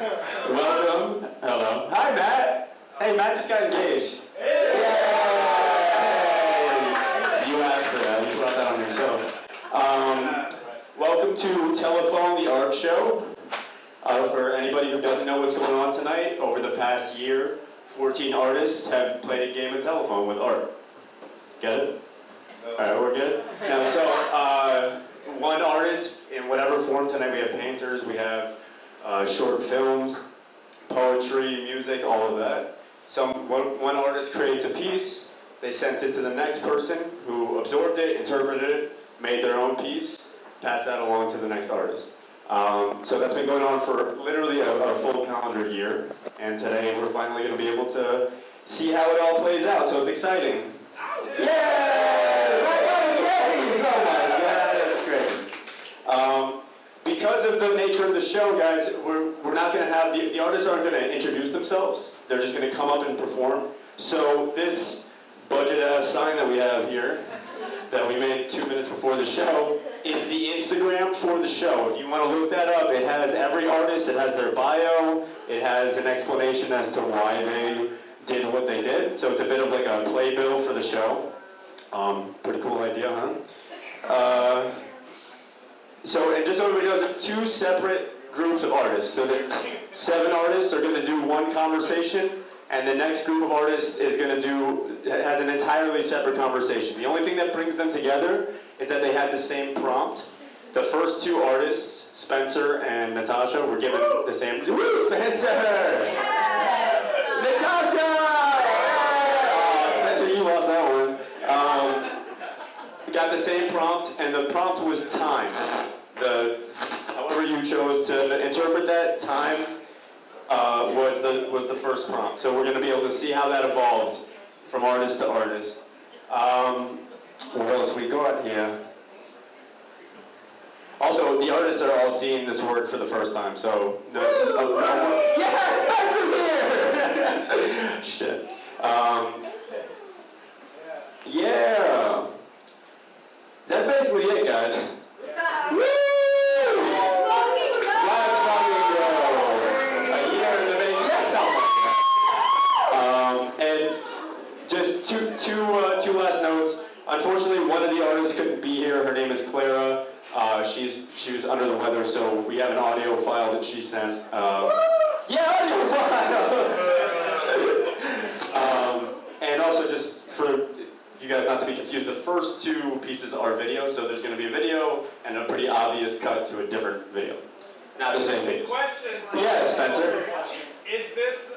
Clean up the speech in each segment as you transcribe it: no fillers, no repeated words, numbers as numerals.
Welcome. Hello. Hi, Matt. Hey, Matt just got engaged. Hey! You asked for that. You brought that on your show. Welcome to Telephone, the art show. For anybody who doesn't know what's going on tonight, over the past year, 14 artists have played a game of telephone with art. Get it? All right, we're good? Now, so, one artist in whatever form tonight, we have painters, we have short films, poetry, music, all of that. One artist creates a piece, they sent it to the next person who absorbed it, interpreted it, made their own piece, passed that along to the next artist. So that's been going on for literally a full calendar year, and today we're finally going to be able to see how it all plays out, so it's exciting. Yay! Oh my God, that's great. Because of the nature of the show, guys, we're not going to have, the artists aren't going to introduce themselves, they're just going to come up and perform. So this budget-ass sign that we have here, that we made 2 minutes before the show, is the Instagram for the show. If you want to look that up, it has every artist, it has their bio, it has an explanation as to why they did what they did. So it's a bit of like a playbill for the show. Pretty cool idea, huh? So, and just so everybody knows, there's 2 separate groups of artists. So there's 7 artists are going to do one conversation, and the next group of artists is going to has an entirely separate conversation. The only thing that brings them together is that they had the same prompt. The first 2 artists, Spencer and Natasha, were given the same. Woo, Spencer! Yes! Natasha! Oh, Spencer, you lost that one. Got the same prompt, and the prompt was time. However you chose to interpret that, time was the first prompt. So we're going to be able to see how that evolved from artist to artist. What else we got here? Also, the artists are all seeing this work for the first time, so no yes, Spencer's here! Shit. Yeah. That's basically it, guys. Woo! Let's fucking go! A year in the making. And just two last notes. Unfortunately, one of the artists couldn't be here. Her name is Clara. She was under the weather, so we have an audio file that she sent. Yeah, audio file! And also, just for you guys not to be confused, the first 2 pieces are video, so there's going to be a video and a pretty obvious cut to a different video. Not the same piece. Question. Yeah, Spencer. Is this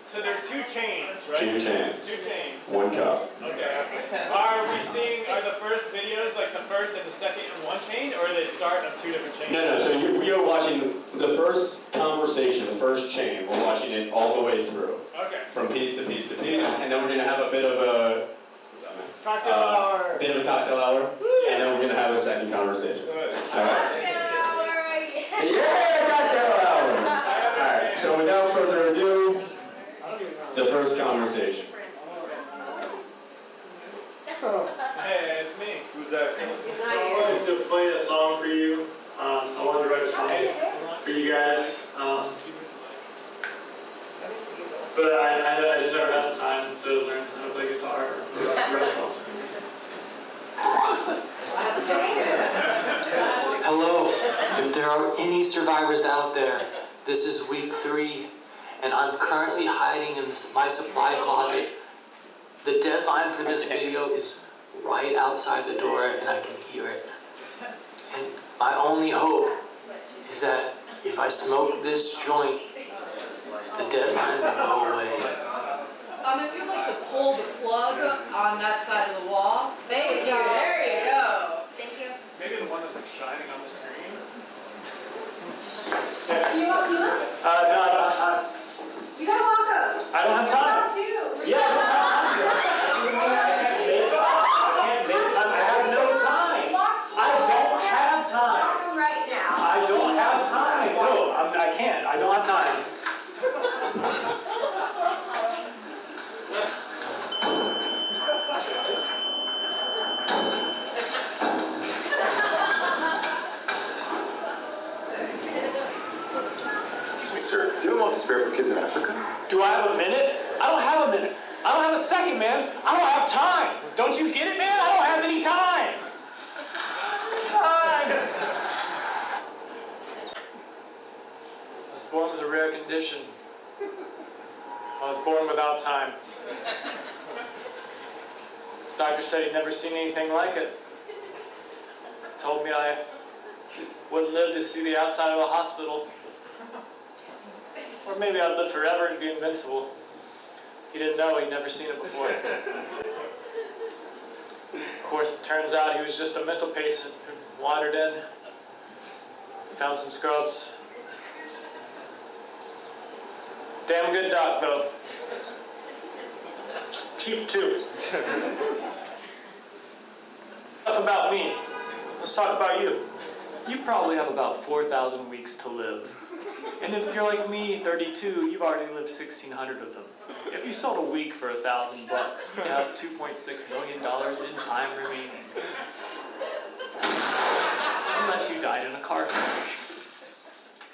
so there are 2 chains, right? 2 chains. 2 chains. 1 cup. Okay. Are the first videos like the first and the second in one chain, or are they start of 2 different chains? No, so we are watching the first conversation, the first chain. We're watching it all the way through. Okay. From piece to piece to piece, and then we're going to have a bit of a cocktail hour. Bit of a cocktail hour, and then we're going to have a second conversation. All right? Cocktail hour! Yeah, cocktail hour! Alright, so without further ado, the first conversation. Hey, it's me. Who's that? He's not I here. wanted to play a song for you. I wanted to write a song for you guys. But I just never had the time to learn how to play guitar or write a song. Hello, if there are any survivors out there, this is week 3, and I'm currently hiding in my supply closet. The deadline for this video is right outside the door, and I can hear it. And my only hope is that if I smoke this joint, the deadline will go away. If you'd like to pull the plug on that side of the wall. There you go. There you go. Thank you. Maybe the one that's like shining on the screen. You want? No, I don't have time. You gotta walk up. I don't have time. Yeah, I don't have time. I have no time. I don't have time. Right now. I don't have time. No, I can't. I don't have time. sir. Do you have a moment to spare for kids in Africa? Do I have a minute? I don't have a minute. I don't have a second, man. I don't have time. Don't you get it, man? I don't have any time. I was born with a rare condition. I was born without time. The doctor said he'd never seen anything like it. Told me I wouldn't live to see the outside of a hospital. Or maybe I'd live forever and be invincible. He didn't know, he'd never seen it before. Of course, it turns out he was just a mental patient who wandered in, found some scrubs. Damn good doc, though. Cheap, too. Enough about me. Let's talk about you. You probably have about 4,000 weeks to live. And if you're like me, 32, you've already lived 1,600 of them. If you sold a week for $1,000, you'd have $2.6 million in time remaining. Unless you died in a car crash.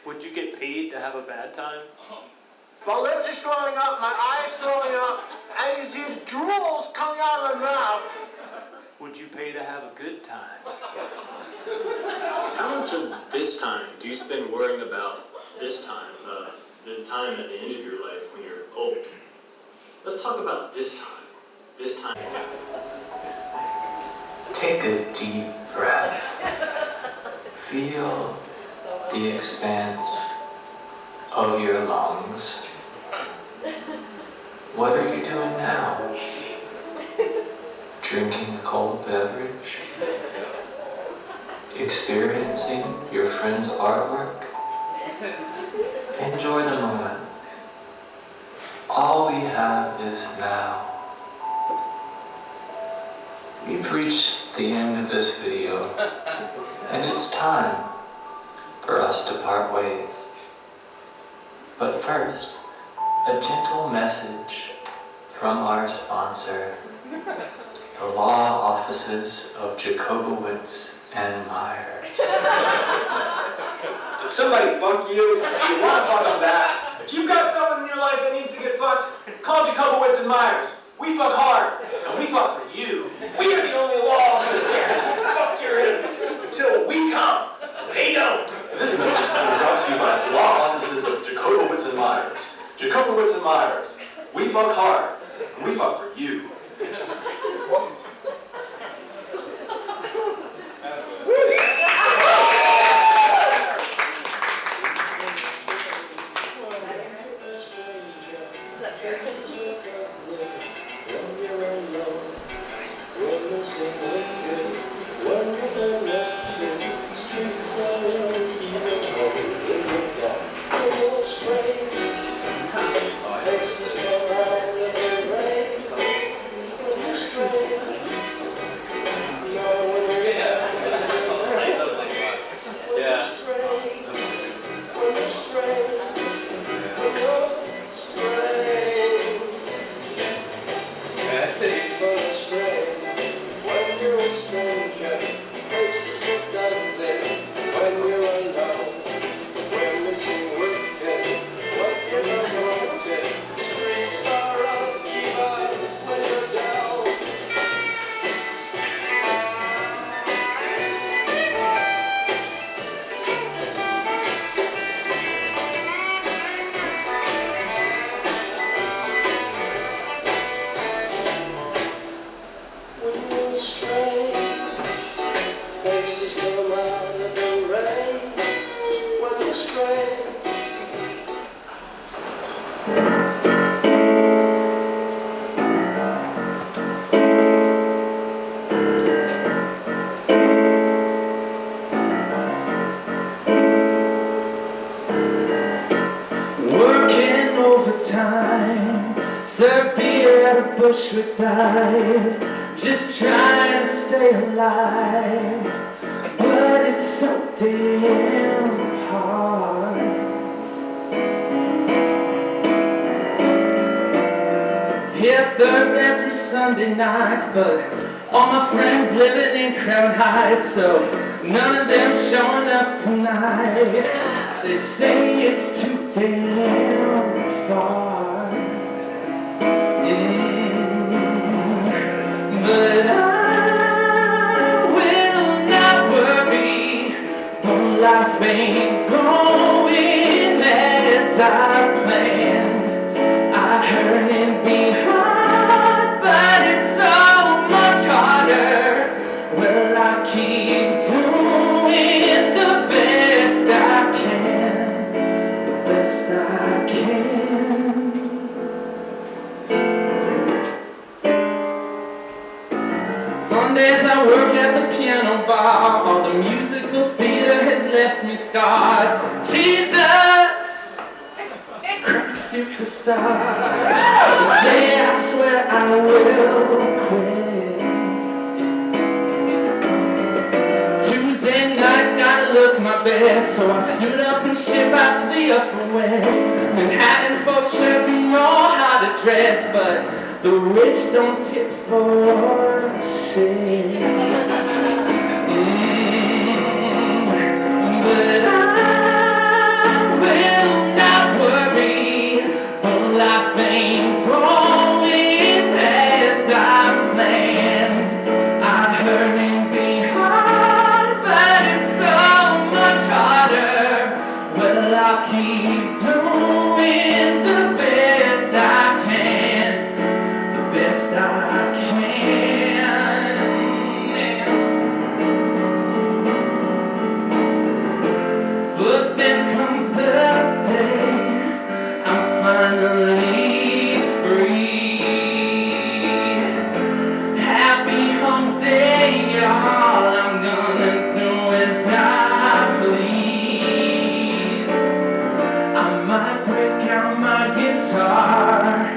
Would you get paid to have a bad time? My lips are swelling up, my eyes swelling up, and you see the drools coming out of my mouth. Would you pay to have a good time? How much of this time do you spend worrying about this time, the time at the end of your life when you're old? Let's talk about this time. This time. Take a deep breath. Feel the expanse of your lungs. What are you doing now? Drinking a cold beverage? Experiencing your friend's artwork? Enjoy the moment. All we have is now. We've reached the end of this video, and it's time for us to part ways. But first, a gentle message from our sponsor, the law offices of Jacobowitz and Myers. Did somebody fuck you? You want to fuck them back? If you've got someone in your life that needs to get fucked, call Jacobowitz and Myers. We fuck hard, and we fuck for you. We are the only law officers there to fuck your enemies until we come. They don't. This message is brought to you by the law offices of Jacobowitz and Myers. Jacobowitz and Myers. We fuck hard, and we fuck for you. Serve beer at a Bushwick dive, just trying to stay alive, but it's so damn hard. Yeah, Thursday through Sunday nights, but all my friends living in Crown Heights, so none of them showing up tonight. They say it's too damn far. But I will not worry, though life ain't going as I planned. I heard it be hard, but it's so much harder. Well, I keep doing the best I can, the best I can. Mondays I work at the piano bar, all the musical theater has left me scarred. Jesus, crack superstar, the day I swear I will quit. Tuesday nights gotta look my best, so I suit up and ship out to the upper west. Manhattan folks sure do know how to dress, but the rich don't tip for shit. But I will not worry, though life ain't going as I planned. I heard it be hard, but it's so much harder. Well, I'll keep doing the best I can, the best I can. But then comes the day I'm finally free. Happy hump day, y'all. I'm gonna do as I please. I might break out my guitar,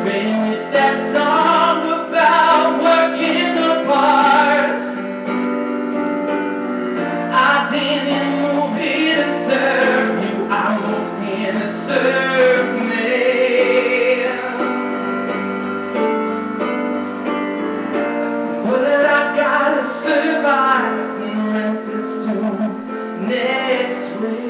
finish that song about working the bars. I didn't move here to serve you, I moved here to serve me. But I gotta survive when rent is due next week.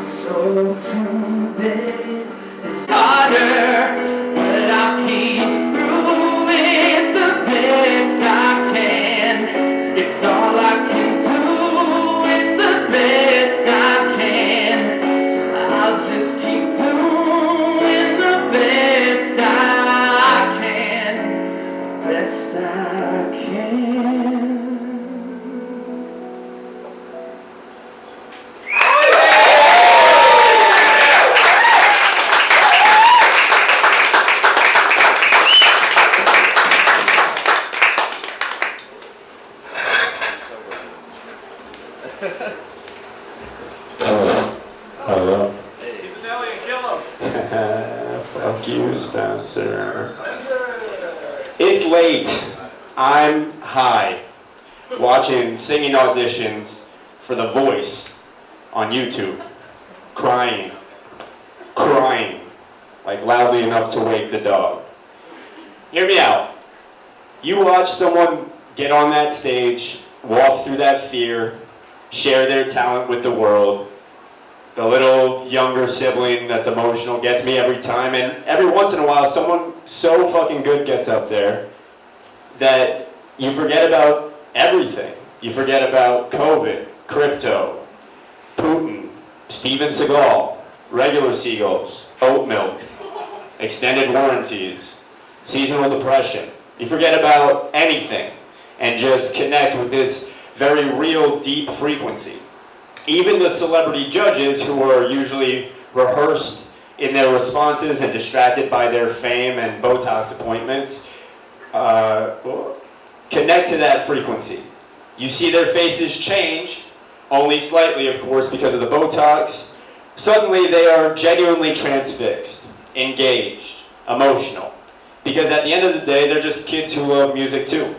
So today it's harder, but I'll keep through it the best I can. It's all I can do, it's the best I can. I'll just keep doing the best I can, best I can. Hello. He's an alien, kill him. Fuck you, Spencer. It's late. I'm high. Watching singing auditions for The Voice on YouTube. Crying. Like loudly enough to wake the dog. Hear me out. You watch someone get on that stage, walk through that fear, share their talent with the world. The little younger sibling that's emotional gets me every time, and every once in a while someone so fucking good gets up there that you forget about everything. You forget about COVID, crypto, Putin, Steven Seagal, regular seagulls, oat milk, extended warranties, seasonal depression. You forget about anything and just connect with this very real, deep frequency. Even the celebrity judges, who are usually rehearsed in their responses and distracted by their fame and Botox appointments, connect to that frequency. You see their faces change, only slightly, of course, because of the Botox. Suddenly they are genuinely transfixed, engaged, emotional. Because at the end of the day, they're just kids who love music too.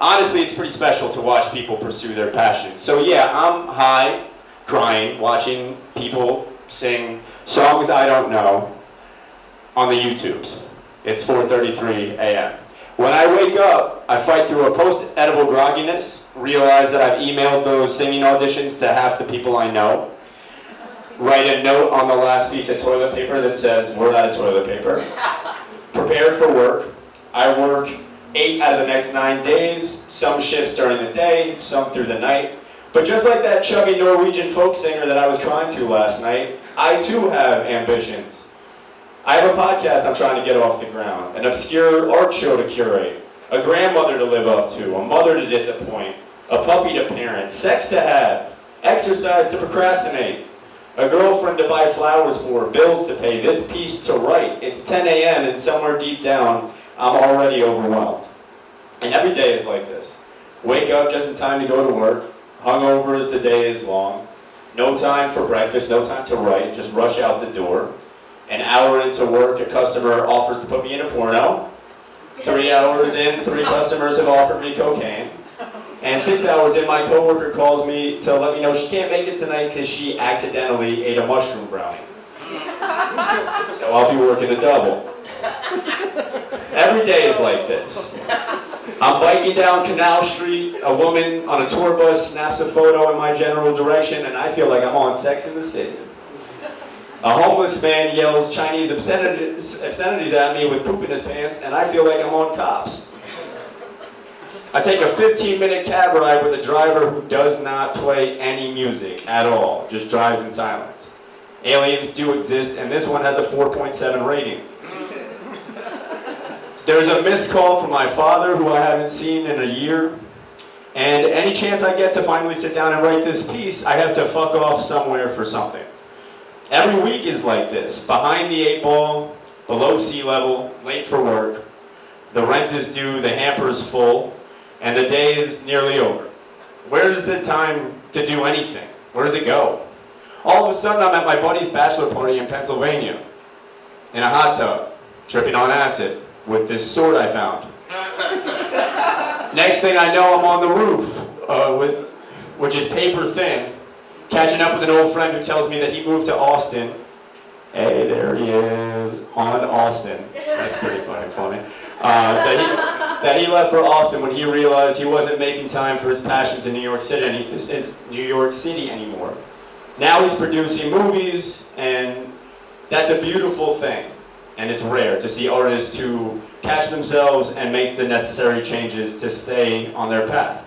Honestly, it's pretty special to watch people pursue their passions. So yeah, I'm high, crying, watching people sing songs I don't know on the YouTubes. It's 4:33 a.m. When I wake up, I fight through a post-edible grogginess, realize that I've emailed those singing auditions to half the people I know, write a note on the last piece of toilet paper that says, we're out of toilet paper, prepare for work. I work 8 out of the next 9 days, some shifts during the day, some through the night. But just like that chubby Norwegian folk singer that I was crying to last night, I too have ambitions. I have a podcast I'm trying to get off the ground, an obscure art show to curate, a grandmother to live up to, a mother to disappoint, a puppy to parent, sex to have, exercise to procrastinate, a girlfriend to buy flowers for, bills to pay, this piece to write. It's 10 a.m. and somewhere deep down, I'm already overwhelmed. And every day is like this. Wake up just in time to go to work, hungover as the day is long, no time for breakfast, no time to write, just rush out the door. An hour into work, a customer offers to put me in a porno. 3 hours in, 3 customers have offered me cocaine. And 6 hours in, my coworker calls me to let me know she can't make it tonight because she accidentally ate a mushroom brownie. So I'll be working a double. Every day is like this. I'm biking down Canal Street, a woman on a tour bus snaps a photo in my general direction, and I feel like I'm on Sex and the City. A homeless man yells Chinese obscenities at me with poop in his pants, and I feel like I'm on Cops. I take a 15-minute cab ride with a driver who does not play any music at all, just drives in silence. Aliens do exist, and this one has a 4.7 rating. There's a missed call from my father, who I haven't seen in a year. And any chance I get to finally sit down and write this piece, I have to fuck off somewhere for something. Every week is like this. Behind the 8 ball, below sea level, late for work. The rent is due, the hamper is full, and the day is nearly over. Where's the time to do anything? Where does it go? All of a sudden, I'm at my buddy's bachelor party in Pennsylvania, in a hot tub, tripping on acid, with this sword I found. Next thing I know, I'm on the roof, which is paper thin, catching up with an old friend who tells me that he moved to Austin. Hey, there he is, on Austin. That's pretty fucking funny. That he left for Austin when he realized he wasn't making time for his passions in New York City anymore. Now he's producing movies, and that's a beautiful thing. And it's rare to see artists who catch themselves and make the necessary changes to stay on their path.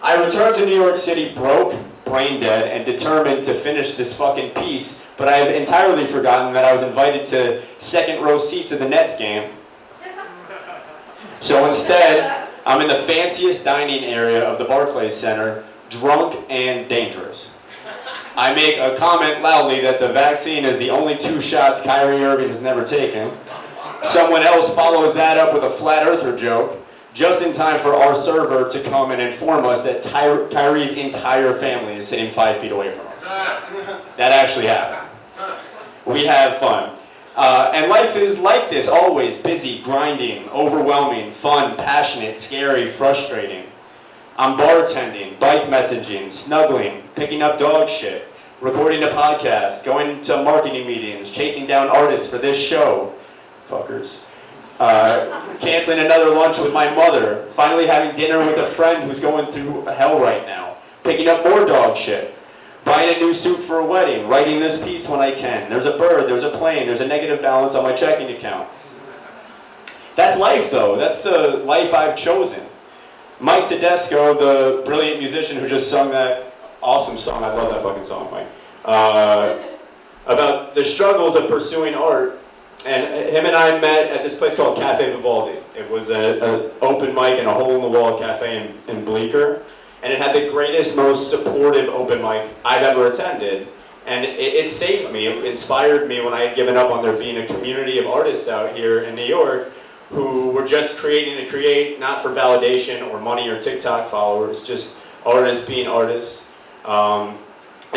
I returned to New York City broke, brain dead, and determined to finish this fucking piece, but I have entirely forgotten that I was invited to second row seats at the Nets game. So instead, I'm in the fanciest dining area of the Barclays Center, drunk and dangerous. I make a comment loudly that the vaccine is the only 2 shots Kyrie Irving has never taken. Someone else follows that up with a flat earther joke, just in time for our server to come and inform us that Kyrie's entire family is sitting 5 feet away from us. That actually happened. We have fun. And life is like this, always busy, grinding, overwhelming, fun, passionate, scary, frustrating. I'm bartending, bike messaging, snuggling, picking up dog shit, recording a podcast, going to marketing meetings, chasing down artists for this show, fuckers, canceling another lunch with my mother, finally having dinner with a friend who's going through hell right now, picking up more dog shit, buying a new suit for a wedding, writing this piece when I can. There's a bird, there's a plane, there's a negative balance on my checking account. That's life, though. That's the life I've chosen. Mike Tedesco, the brilliant musician who just sung that awesome song, I love that fucking song, Mike, about the struggles of pursuing art, and him and I met at this place called Cafe Vivaldi. It was an open mic in a hole-in-the-wall cafe in Bleecker, and it had the greatest, most supportive open mic I've ever attended, and it saved me, it inspired me when I had given up on there being a community of artists out here in New York who were just creating to create, not for validation or money or TikTok followers, just artists being artists. And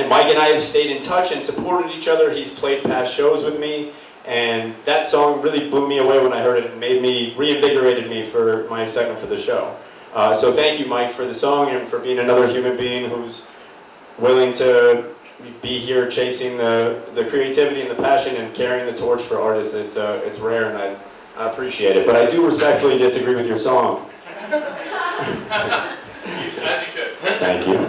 Mike and I have stayed in touch and supported each other. He's played past shows with me, and that song really blew me away when I heard it and reinvigorated me for my excitement for the show. So thank you, Mike, for the song and for being another human being who's willing to be here chasing the creativity and the passion and carrying the torch for artists. It's rare, and I appreciate it, but I do respectfully disagree with your song. As you should. Thank you.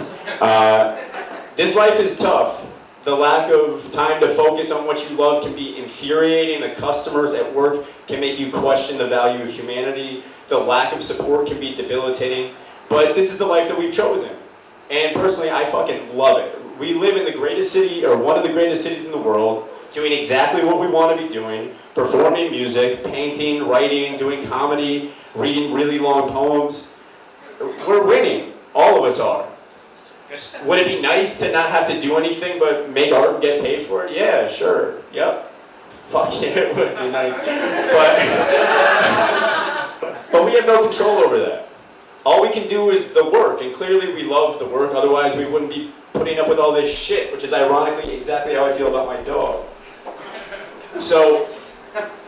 This life is tough. The lack of time to focus on what you love can be infuriating. The customers at work can make you question the value of humanity. The lack of support can be debilitating. But this is the life that we've chosen. And personally, I fucking love it. We live in the greatest city, or one of the greatest cities in the world, doing exactly what we want to be doing, performing music, painting, writing, doing comedy, reading really long poems. We're winning. All of us are. Would it be nice to not have to do anything but make art and get paid for it? Yeah, sure. Yep. Fuck yeah, it would be nice. But we have no control over that. All we can do is the work, and clearly we love the work, otherwise we wouldn't be putting up with all this shit, which is ironically exactly how I feel about my dog. So,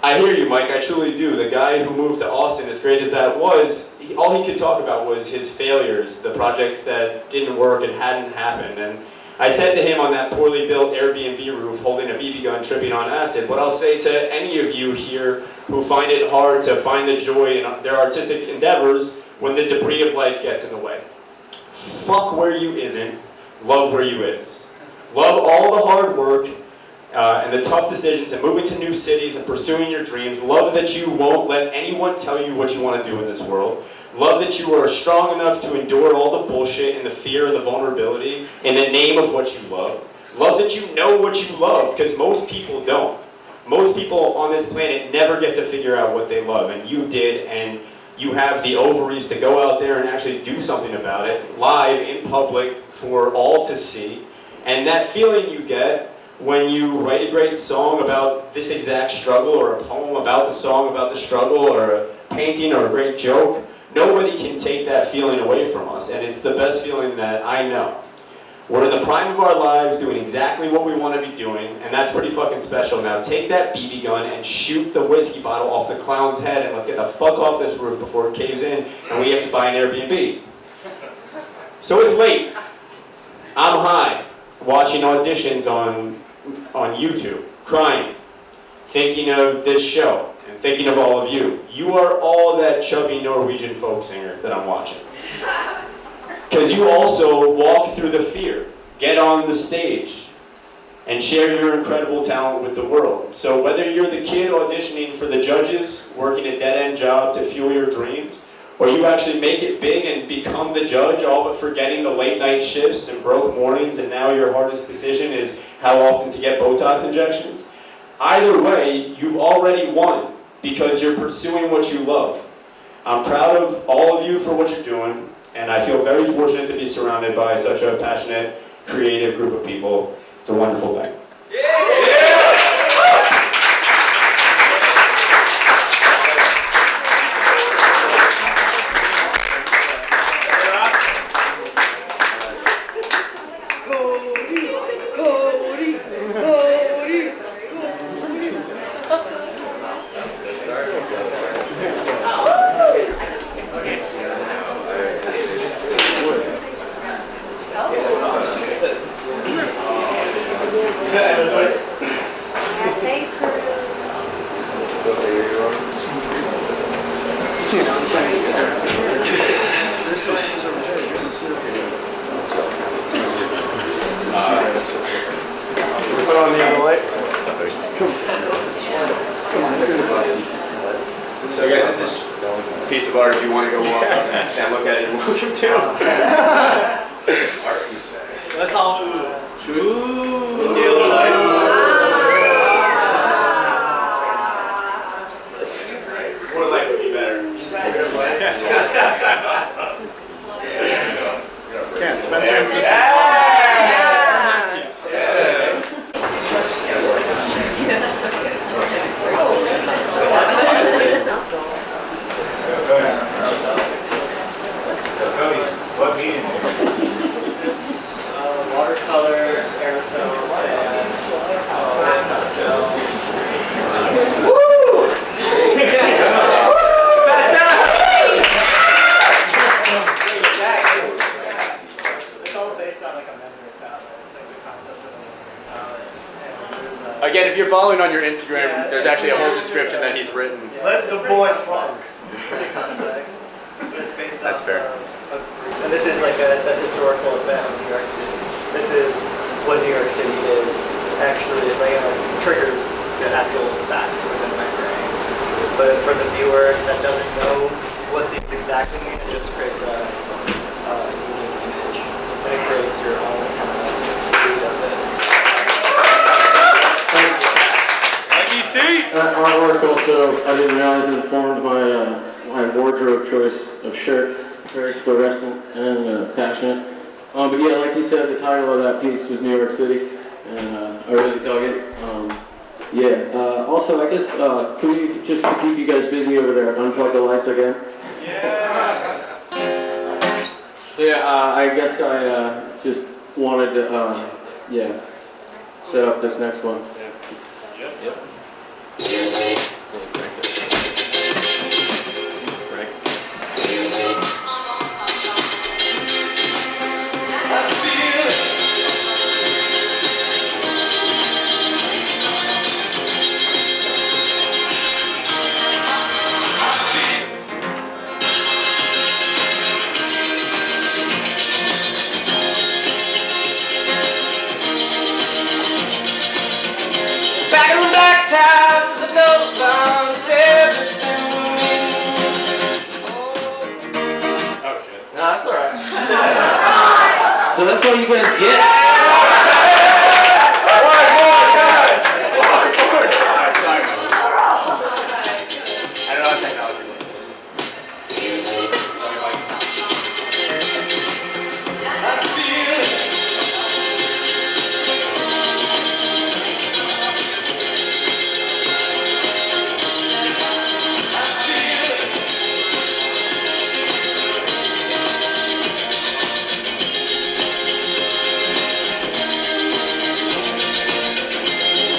I hear you, Mike, I truly do. The guy who moved to Austin, as great as that was, all he could talk about was his failures, the projects that didn't work and hadn't happened. And I said to him on that poorly built Airbnb roof, holding a BB gun, tripping on acid, what I'll say to any of you here who find it hard to find the joy in their artistic endeavors when the debris of life gets in the way. Fuck where you isn't, love where you is. Love all the hard work and the tough decisions and moving to new cities and pursuing your dreams. Love that you won't let anyone tell you what you want to do in this world. Love that you are strong enough to endure all the bullshit and the fear and the vulnerability in the name of what you love. Love that you know what you love, because most people don't. Most people on this planet never get to figure out what they love, and you did, and you have the ovaries to go out there and actually do something about it, live, in public, for all to see. And that feeling you get when you write a great song about this exact struggle, or a poem about the song about the struggle, or a painting, or a great joke, nobody can take that feeling away from us, and it's the best feeling that I know. We're in the prime of our lives doing exactly what we want to be doing, and that's pretty fucking special. Now take that BB gun and shoot the whiskey bottle off the clown's head, and let's get the fuck off this roof before it caves in and we have to buy an Airbnb. So it's late. I'm high, watching auditions on YouTube, crying, thinking of this show, and thinking of all of you. You are all that chubby Norwegian folk singer that I'm watching. Because you also walk through the fear, get on the stage, and share your incredible talent with the world. So whether you're the kid auditioning for the judges, working a dead-end job to fuel your dreams, or you actually make it big and become the judge, all but forgetting the late night shifts and broke mornings, and now your hardest decision is how often to get Botox injections, either way, you've already won, because you're pursuing what you love. I'm proud of all of you for what you're doing, and I feel very fortunate to be surrounded by such a passionate, creative group of people. It's a wonderful thing. Put on the other light. So I guess this is a piece of art if you want to go walk and look at it and welcome to. Art, you say. That's all. Ooh. The other light. What light would be better? Can't Spencer and Sister. What medium? It's watercolor, aerosol. Again, if you're following on your Instagram, there's actually a whole description that he's written. Let the boy talk. It's based That's off fair. Of and this is like a historical event of New York City. This is what New York City is. Actually, like triggers the actual facts within my brain. But for the viewer that doesn't know what these exactly mean, it just creates a unique image. And it creates your own kind of read of it. Artwork also, I didn't realize, it informed my wardrobe choice of shirt. Very fluorescent and passionate. But yeah, like you said, the title of that piece was New York City, and I really dug it. Also, I guess, can we, just to keep you guys busy over there, unplug the lights again? Yeah. So yeah, I guess I just wanted to, set up this next one. Yep. Back in the black times, the nose found everything we need. Oh shit. No, that's alright. So that's all you guys get? I don't know how technology works.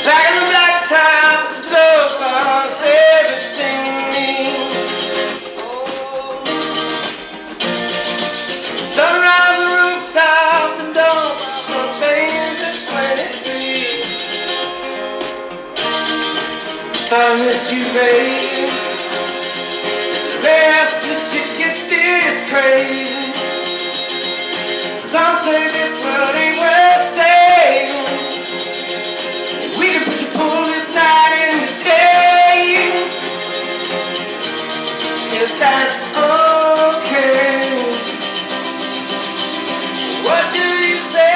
Back in the black times, the nose found everything we need. Sunrise on the rooftop, the dawn from pains at 23. I miss you, babe. This last just get this crazy. Some say this world ain't worth saving. We can push and pull this night in the day. If that's okay. What do you say?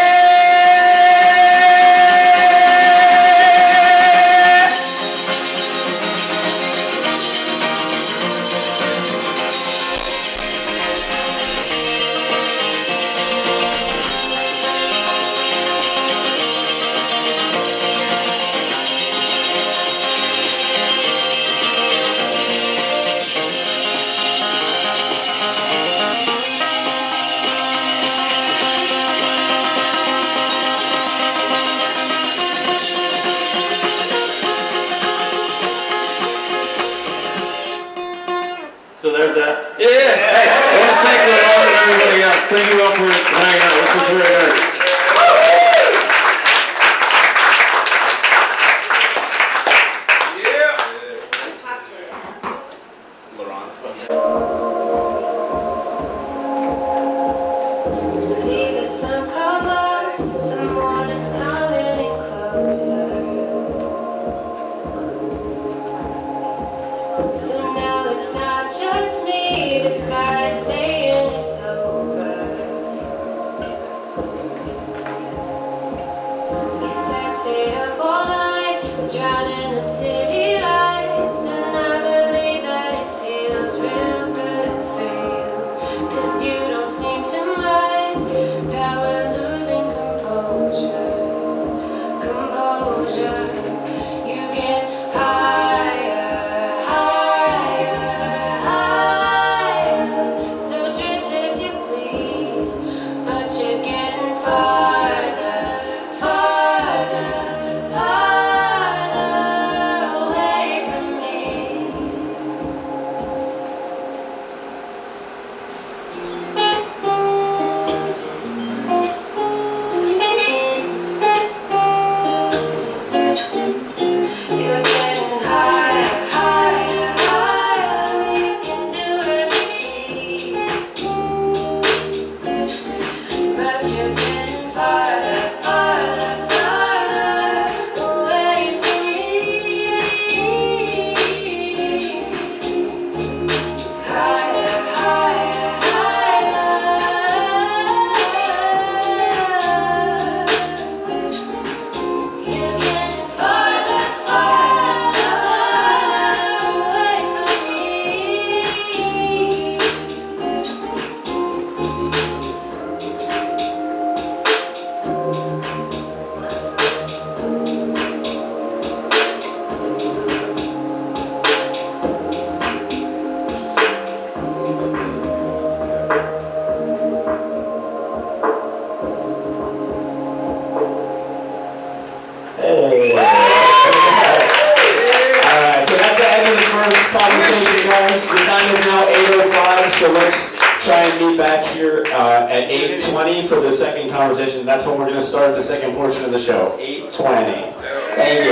So let's try and meet back here at 8:20 for the second conversation. That's when we're going to start the second portion of the show. 8:20. Thank you.